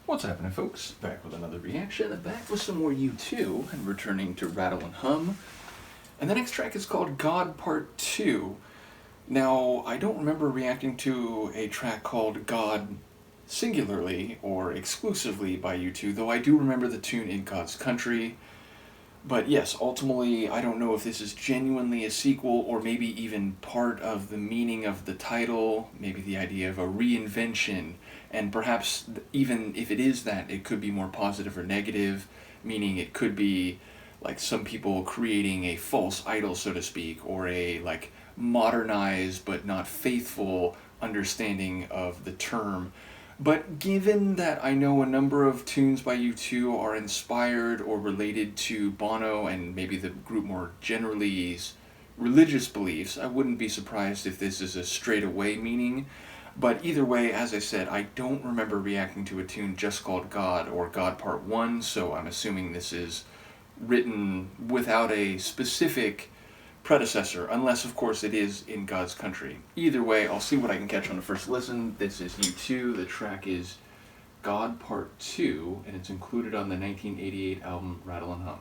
What's happening, folks? Back with another reaction, and back with some more U2, and returning to Rattle and Hum. And the next track is called God Part 2. Now, I don't remember reacting to a track called God singularly or exclusively by U2, though I do remember the tune In God's Country. But yes, ultimately, I don't know if this is genuinely a sequel or maybe even part of the meaning of the title, maybe the idea of a reinvention, and perhaps even if it is that, it could be more positive or negative, meaning it could be like some people creating a false idol, so to speak, or a like modernized but not faithful understanding of the term. But given that I know a number of tunes by U2 are inspired or related to Bono and maybe the group more generally's religious beliefs, I wouldn't be surprised if this is a straightaway meaning. But either way, as I said, I don't remember reacting to a tune just called God or God Part 1, so I'm assuming this is written without a specific predecessor, unless of course it is In God's Country. Either way, I'll see what I can catch on the first listen. This is U2, the track is God Part 2, and it's included on the 1988 album Rattle and Hum.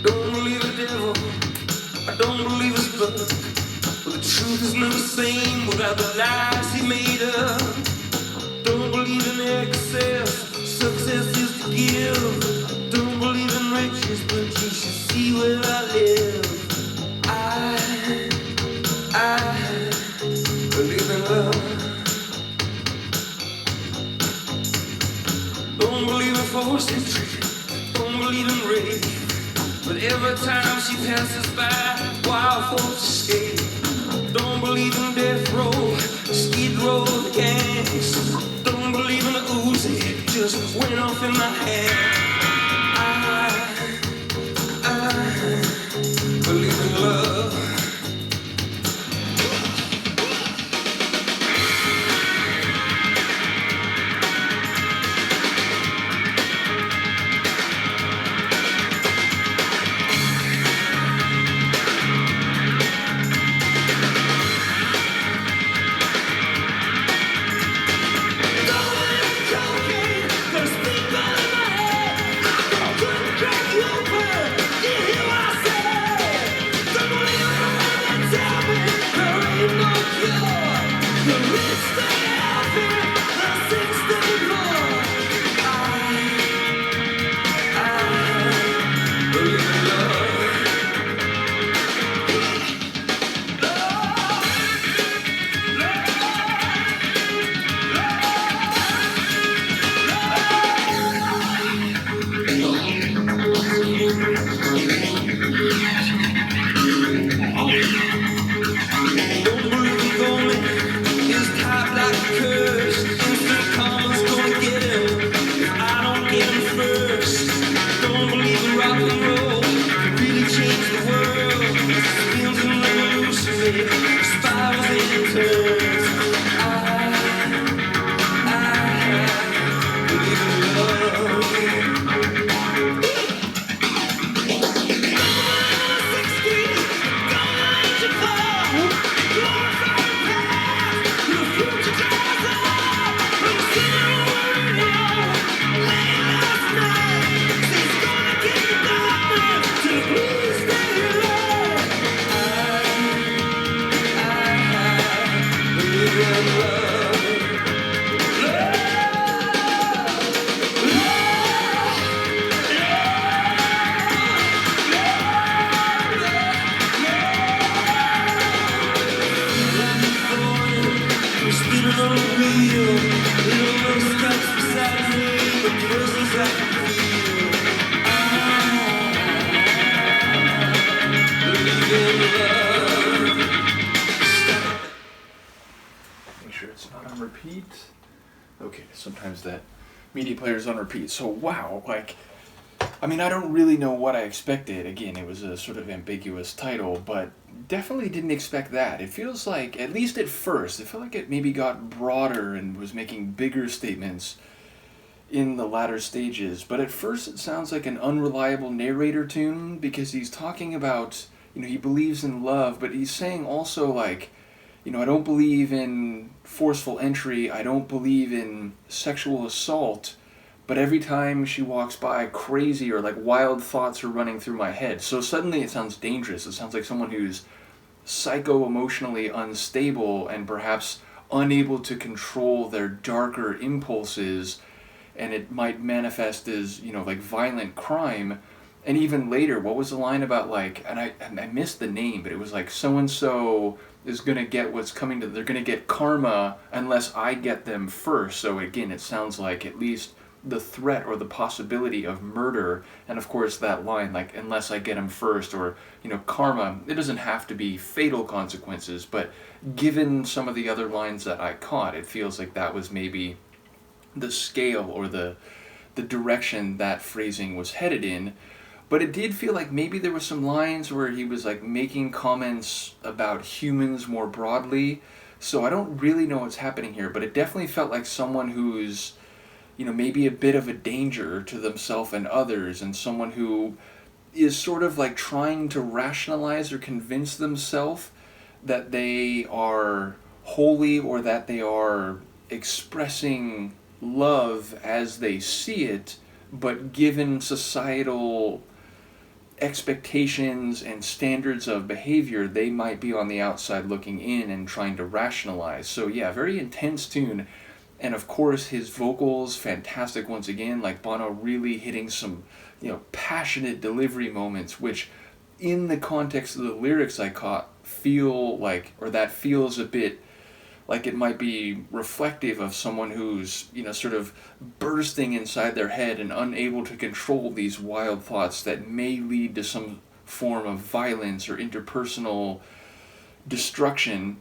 Don't believe the devil, I don't believe his book. But the truth is never the same without the lies he made up. Don't believe in excess, success is to give. Don't believe in riches, but you should see where I live. I believe in love. Don't believe in forces, don't believe in rape. But every time she passes by, wild folks escape. Don't believe in death row, skid row gangs. Don't believe in the Uzi, it just went off in my hand. I believe in love. Make sure it's not on repeat. Okay, sometimes that media player is on repeat. So wow, I don't really know what I expected. Again, it was a sort of ambiguous title, but definitely didn't expect that. It feels like, at least at first, it felt like it maybe got broader and was making bigger statements in the latter stages. But at first it sounds like an unreliable narrator tune because he's talking about he believes in love, but he's saying also like, I don't believe in forceful entry, I don't believe in sexual assault, but every time she walks by, crazy or like wild thoughts are running through my head. So suddenly it sounds dangerous. It sounds like someone who's psycho-emotionally unstable and perhaps unable to control their darker impulses, and it might manifest as, like violent crime. And even later, what was the line about like, and I missed the name, but it was like so and so is gonna get what's coming to, they're gonna get karma unless I get them first. So again, it sounds like at least the threat or the possibility of murder, and of course that line like, unless I get him first, or karma, it doesn't have to be fatal consequences, but given some of the other lines that I caught, it feels like that was maybe the scale or the direction that phrasing was headed in. But it did feel like maybe there were some lines where he was like making comments about humans more broadly. So I don't really know what's happening here, but it definitely felt like someone who's, maybe a bit of a danger to themselves and others, and someone who is sort of like trying to rationalize or convince themselves that they are holy, or that they are expressing love as they see it, but given societal expectations and standards of behavior, they might be on the outside looking in and trying to rationalize. So yeah, very intense tune. And of course his vocals, fantastic once again, like Bono really hitting some, passionate delivery moments, which in the context of the lyrics I caught feel like, or that feels a bit like it might be reflective of someone who's, sort of bursting inside their head and unable to control these wild thoughts that may lead to some form of violence or interpersonal destruction.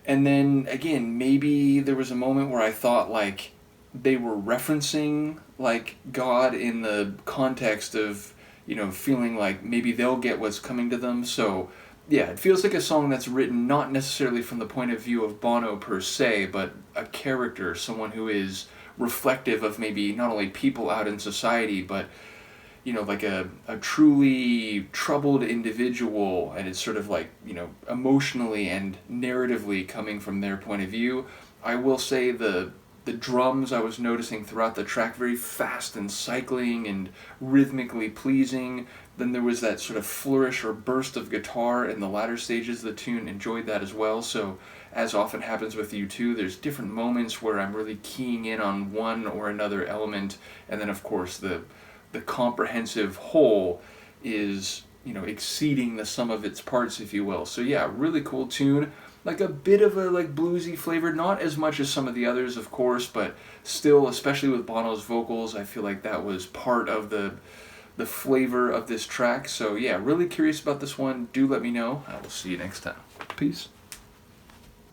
And then, again, maybe there was a moment where I thought, like, they were referencing, like, God in the context of, feeling like maybe they'll get what's coming to them. So yeah, it feels like a song that's written not necessarily from the point of view of Bono per se, but a character, someone who is reflective of maybe not only people out in society, but like a truly troubled individual, and it's sort of like, emotionally and narratively coming from their point of view. I will say the drums I was noticing throughout the track, very fast and cycling and rhythmically pleasing. Then there was that sort of flourish or burst of guitar in the latter stages of the tune, enjoyed that as well. So as often happens with U2, there's different moments where I'm really keying in on one or another element, and then of course the comprehensive whole is, exceeding the sum of its parts, if you will. So yeah, really cool tune. Like a bit of a like bluesy flavor, not as much as some of the others, of course, but still, especially with Bono's vocals, I feel like that was part of the flavor of this track. So yeah, really curious about this one. Do let me know. I will see you next time. Peace.